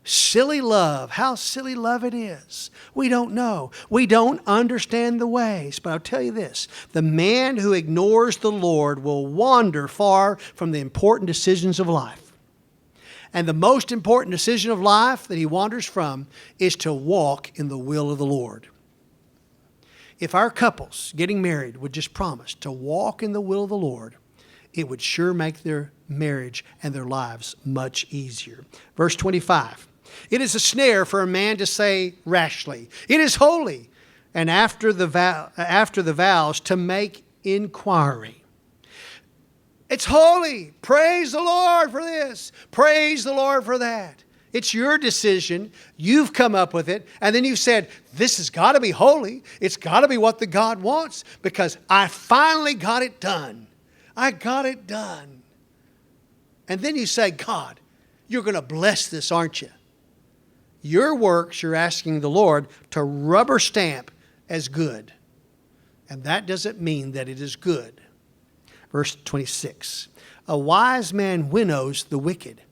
Silly love, how silly love it is. We don't know. We don't understand the ways. But I'll tell you this, the man who ignores the Lord will wander far from the important decisions of life. And the most important decision of life that he wanders from is to walk in the will of the Lord. If our couples getting married would just promise to walk in the will of the Lord, it would sure make their marriage and their lives much easier. Verse 25, it is a snare for a man to say rashly, it is holy, and after the vows to make inquiry. It's holy. Praise the Lord for this. Praise the Lord for that. It's your decision. You've come up with it. And then you've said, this has got to be holy. It's got to be what the God wants because I finally got it done. I got it done. And then you say, God, you're going to bless this, aren't you? Your works, you're asking the Lord to rubber stamp as good. And that doesn't mean that it is good. Verse 26, a wise man winnows the wicked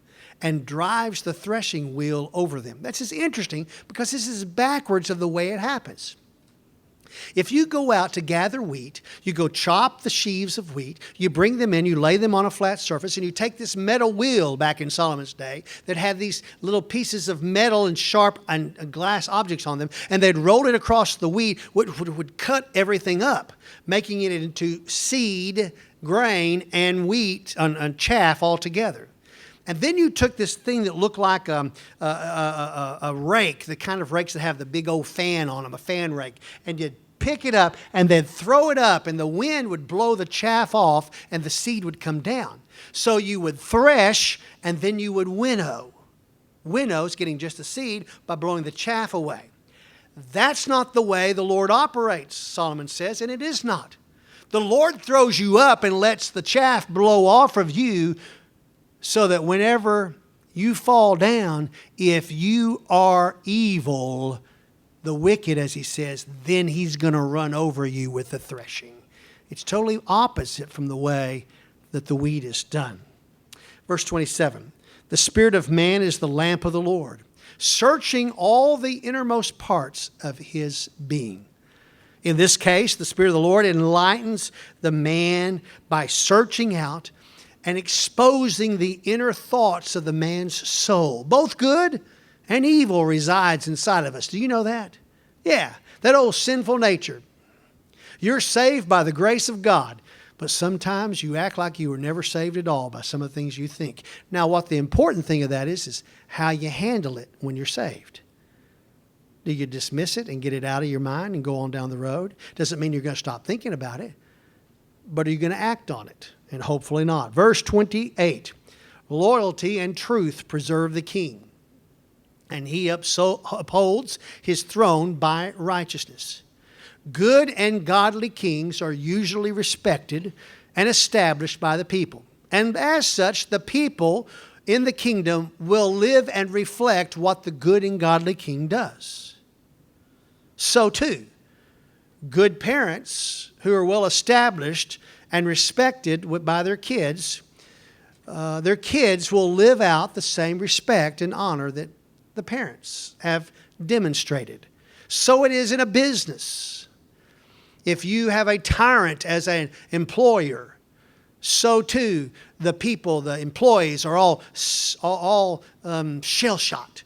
and drives the threshing wheel over them. That's just interesting because this is backwards of the way it happens. If you go out to gather wheat, you go chop the sheaves of wheat, you bring them in, you lay them on a flat surface, and you take this metal wheel back in Solomon's day that had these little pieces of metal and sharp and glass objects on them, and they'd roll it across the wheat, which would cut everything up, making it into seed, grain, and wheat, and chaff all together. And then you took this thing that looked like a rake, the kind of rakes that have the big old fan on them, a fan rake, and you'd pick it up and then throw it up, and the wind would blow the chaff off and the seed would come down. So you would thresh and then you would winnow. Winnow is getting just the seed by blowing the chaff away. That's not the way the Lord operates, Solomon says, and it is not. The Lord throws you up and lets the chaff blow off of you so that whenever you fall down, if you are evil, the wicked, as he says, then he's going to run over you with the threshing. It's totally opposite from the way that the wheat is done. Verse 27, the spirit of man is the lamp of the Lord, searching all the innermost parts of his being. In this case, the Spirit of the Lord enlightens the man by searching out and exposing the inner thoughts of the man's soul. Both good and evil resides inside of us. Do you know that? Yeah, that old sinful nature. You're saved by the grace of God, but sometimes you act like you were never saved at all by some of the things you think. Now, what the important thing of that is how you handle it when you're saved. Do you dismiss it and get it out of your mind and go on down the road? Doesn't mean you're going to stop thinking about it, but are you going to act on it? And hopefully not. Verse 28, loyalty and truth preserve the king, and he upholds his throne by righteousness. Good and godly kings are usually respected and established by the people. And as such, the people in the kingdom will live and reflect what the good and godly king does. So too, good parents who are well established and respected by their kids will live out the same respect and honor that the parents have demonstrated. So it is in a business. If you have a tyrant as an employer, so too the people, the employees are all shell-shocked.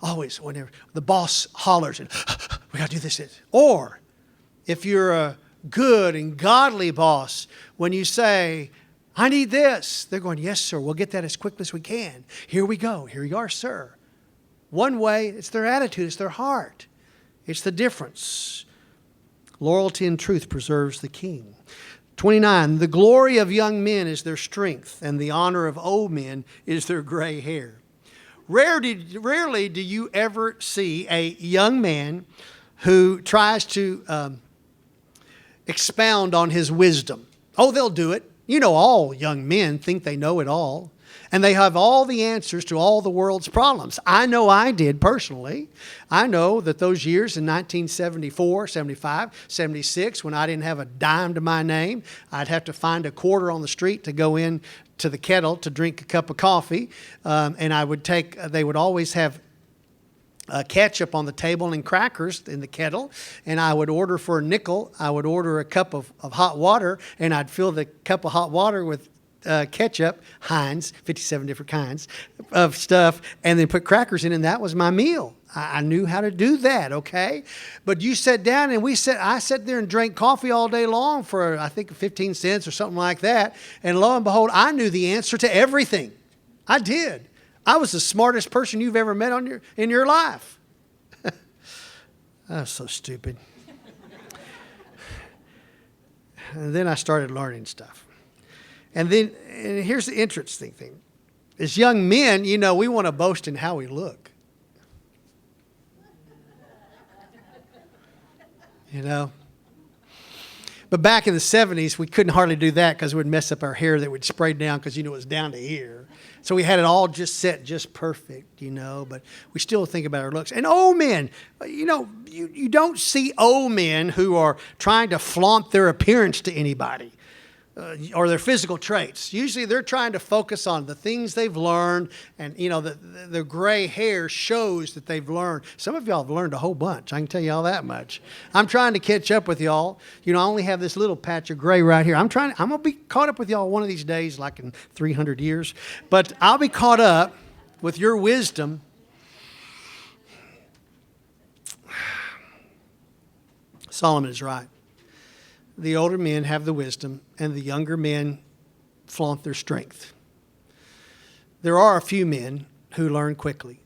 Always whenever the boss hollers, and we got to do this. Or if you're a good and godly boss, when you say, I need this, they're going, yes, sir, we'll get that as quickly as we can. Here we go. Here you are, sir. One way, it's their attitude, it's their heart. It's the difference. Loyalty and truth preserves the king. 29, the glory of young men is their strength, and the honor of old men is their gray hair. Rarely do you ever see a young man who tries to expound on his wisdom. Oh, they'll do it. You know, all young men think they know it all. And they have all the answers to all the world's problems. I know I did personally. I know that those years in 1974, 75, 76, when I didn't have a dime to my name, I'd have to find a quarter on the street to go in to the kettle to drink a cup of coffee. And they would always have ketchup on the table and crackers in the kettle, and I would order for a nickel. I would order a cup of hot water, and I'd fill the cup of hot water with ketchup, Heinz, 57 different kinds of stuff, and then put crackers in, and that was my meal. I knew how to do that, okay? But you sat down, and I sat there and drank coffee all day long for, I think, 15 cents or something like that, and lo and behold, I knew the answer to everything. I did. I was the smartest person you've ever met in your life. I was so stupid. And then I started learning stuff. And here's the interesting thing. As young men, you know, we want to boast in how we look. You know? But back in the 70s, we couldn't hardly do that because it would mess up our hair that would spray down because, you know, it was down to here. So we had it all just set just perfect, you know, but we still think about our looks. And old men, you know, you don't see old men who are trying to flaunt their appearance to anybody. Or their physical traits. Usually they're trying to focus on the things they've learned, and you know the gray hair shows that they've learned. Some of y'all have learned a whole bunch. I can tell you all that much. I'm trying to catch up with y'all. You know, I only have this little patch of gray right here. I'm gonna be caught up with y'all one of these days, like in 300 years. But I'll be caught up with your wisdom. Solomon is right. The older men have the wisdom, and the younger men flaunt their strength. There are a few men who learn quickly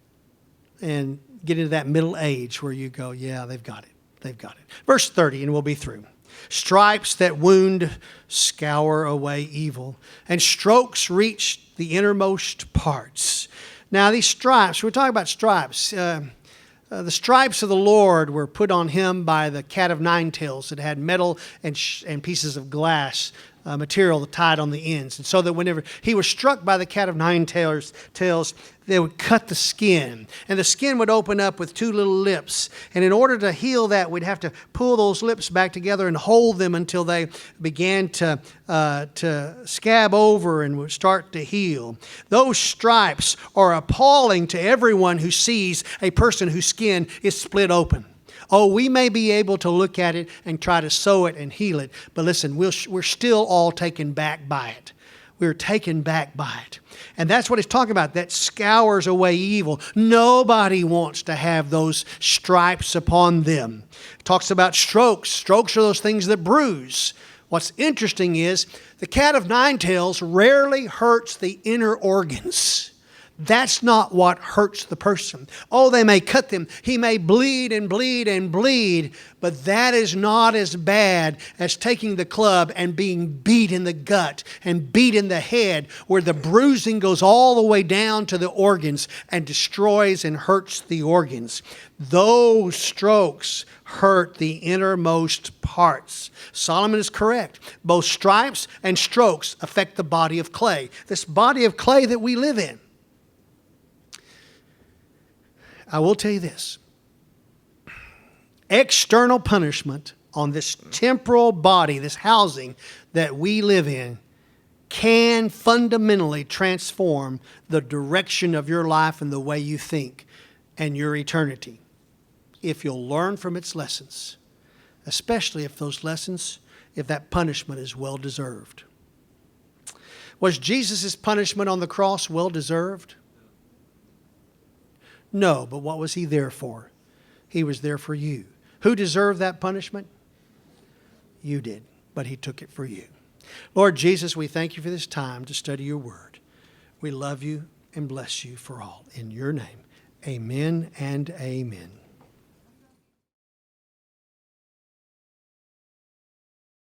and get into that middle age where you go, yeah, they've got it. They've got it. Verse 30, and we'll be through. Stripes that wound scour away evil, and strokes reach the innermost parts. Now, these stripes, we're talking about stripes. The stripes of the Lord were put on him by the cat of nine tails. It had metal and pieces of glass material tied on the ends. And so that whenever he was struck by the cat of nine tails, they would cut the skin. And the skin would open up with two little lips. And in order to heal that, we'd have to pull those lips back together and hold them until they began to scab over and would start to heal. Those stripes are appalling to everyone who sees a person whose skin is split open. Oh, we may be able to look at it and try to sew it and heal it, but listen, we're still all taken back by it. We're taken back by it. And that's what he's talking about. That scours away evil. Nobody wants to have those stripes upon them. It talks about strokes. Strokes are those things that bruise. What's interesting is the cat of nine tails rarely hurts the inner organs. That's not what hurts the person. Oh, they may cut them. He may bleed and bleed and bleed, but that is not as bad as taking the club and being beat in the gut and beat in the head, where the bruising goes all the way down to the organs and destroys and hurts the organs. Those strokes hurt the innermost parts. Solomon is correct. Both stripes and strokes affect the body of clay. This body of clay that we live in. I will tell you this. External punishment on this temporal body, this housing that we live in, can fundamentally transform the direction of your life and the way you think and your eternity, if you'll learn from its lessons, especially if those lessons, if that punishment is well deserved. Was Jesus' punishment on the cross well deserved? No, but what was he there for? He was there for you. Who deserved that punishment? You did, but he took it for you. Lord Jesus, we thank you for this time to study your word. We love you and bless you for all. In your name, amen and amen.